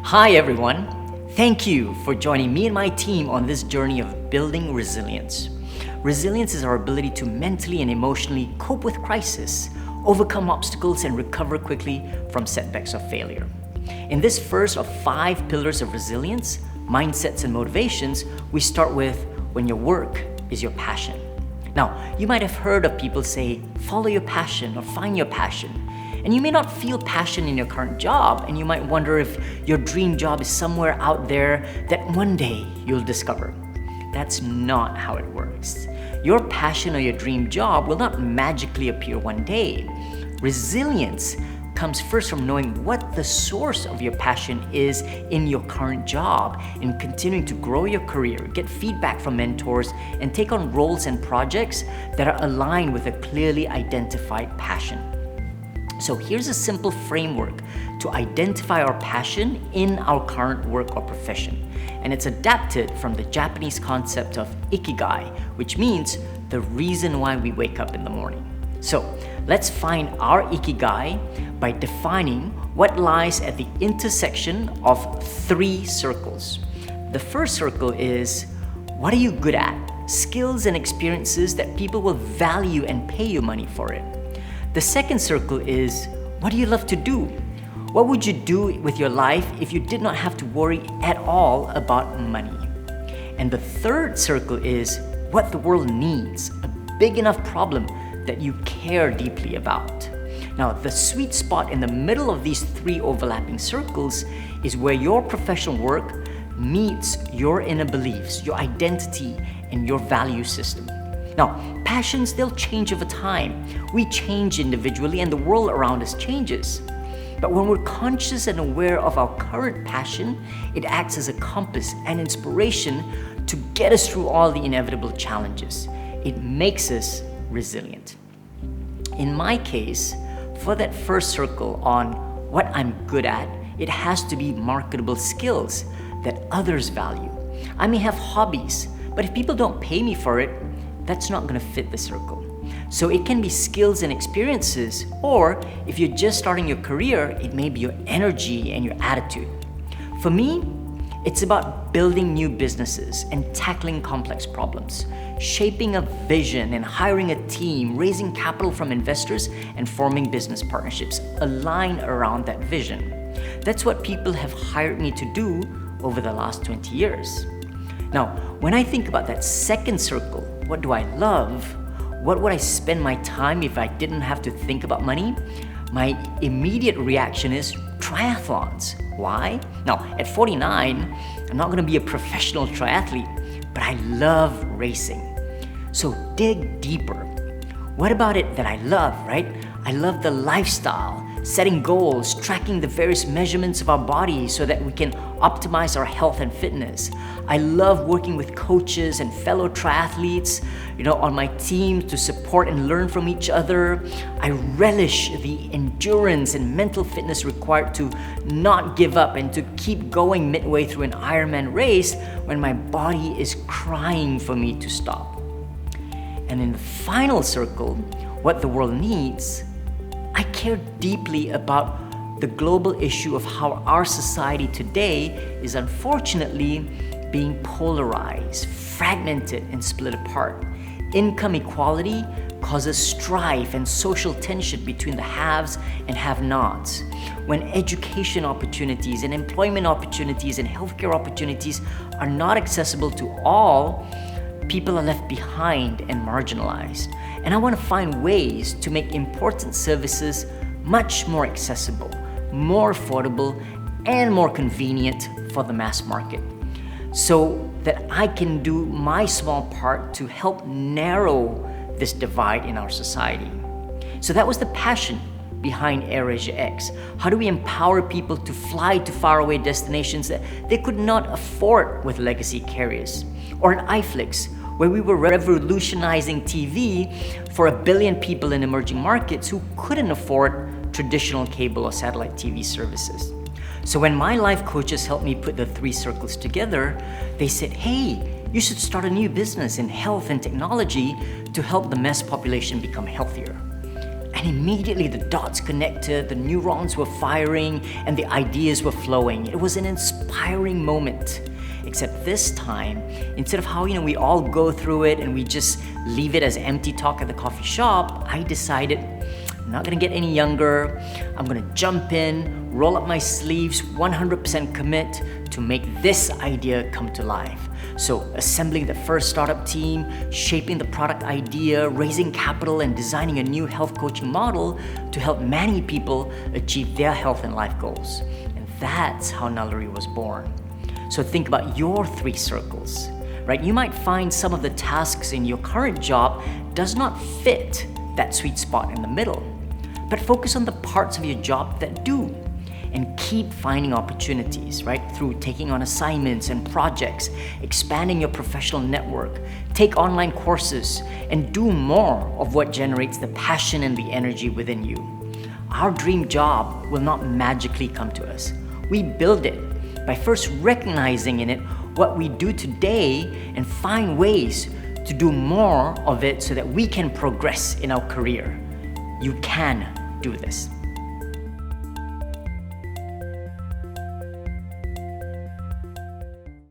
Hi everyone, thank you for joining me and my team on this journey of building resilience. Resilience is our ability to mentally and emotionally cope with crisis, overcome obstacles, and recover quickly from setbacks or failure. In this first of 5 pillars of resilience, mindsets and motivations, we start with when your work is your passion. Now, you might have heard of people say, follow your passion or find your passion. And you may not feel passion in your current job, and you might wonder if your dream job is somewhere out there that one day you'll discover. That's not how it works. Your passion or your dream job will not magically appear one day. Resilience comes first from knowing what the source of your passion is in your current job and continuing to grow your career, get feedback from mentors, and take on roles and projects that are aligned with a clearly identified passion. So here's a simple framework to identify our passion in our current work or profession. And it's adapted from the Japanese concept of ikigai, which means the reason why we wake up in the morning. So let's find our ikigai by defining what lies at the intersection of 3 circles. The first circle is, what are you good at? Skills and experiences that people will value and pay you money for it. The second circle is, what do you love to do? What would you do with your life if you did not have to worry at all about money? And the third circle is, what the world needs, a big enough problem that you care deeply about. Now, the sweet spot in the middle of these 3 overlapping circles is where your professional work meets your inner beliefs, your identity, and your value system. Now, passions, they'll change over time. We change individually and the world around us changes. But when we're conscious and aware of our current passion, it acts as a compass and inspiration to get us through all the inevitable challenges. It makes us resilient. In my case, for that first circle on what I'm good at, it has to be marketable skills that others value. I may have hobbies, but if people don't pay me for it, that's not going to fit the circle. So it can be skills and experiences, or if you're just starting your career, it may be your energy and your attitude. For me, it's about building new businesses and tackling complex problems, shaping a vision and hiring a team, raising capital from investors, and forming business partnerships aligned around that vision. That's what people have hired me to do over the last 20 years. Now, when I think about that second circle, what do I love? What would I spend my time if I didn't have to think about money? My immediate reaction is triathlons. Why? Now, at 49, I'm not going to be a professional triathlete, but I love racing. So dig deeper. What about it that I love, right? I love the lifestyle, setting goals, tracking the various measurements of our body so that we can optimize our health and fitness. I love working with coaches and fellow triathletes, on my team to support and learn from each other. I relish the endurance and mental fitness required to not give up and to keep going midway through an Ironman race when my body is crying for me to stop. And in the final circle, what the world needs, I care deeply about the global issue of how our society today is unfortunately being polarized, fragmented, and split apart. Income equality causes strife and social tension between the haves and have-nots. When education opportunities and employment opportunities and healthcare opportunities are not accessible to all, people are left behind and marginalized. And I want to find ways to make important services much more accessible, more affordable, and more convenient for the mass market, so that I can do my small part to help narrow this divide in our society. So that was the passion behind AirAsia X. How do we empower people to fly to faraway destinations that they could not afford with legacy carriers? Or an iFlix, where we were revolutionizing TV for 1 billion people in emerging markets who couldn't afford traditional cable or satellite TV services. So when my life coaches helped me put the 3 circles together, they said, hey, you should start a new business in health and technology to help the mass population become healthier. And And immediately the dots connected, the neurons were firing, and the ideas were flowing. It was an inspiring moment. Except this time, instead of how we all go through it and we just leave it as empty talk at the coffee shop, I decided I'm not gonna get any younger. I'm gonna jump in, roll up my sleeves, 100% commit to make this idea come to life. So assembling the first startup team, shaping the product idea, raising capital, and designing a new health coaching model to help many people achieve their health and life goals. And that's how Naluri was born. So think about your 3 circles, right? You might find some of the tasks in your current job does not fit that sweet spot in the middle, but focus on the parts of your job that do, and keep finding opportunities, right? Through taking on assignments and projects, expanding your professional network, take online courses, and do more of what generates the passion and the energy within you. Our dream job will not magically come to us. We build it by first recognizing in it what we do today and find ways to do more of it so that we can progress in our career. You can do this.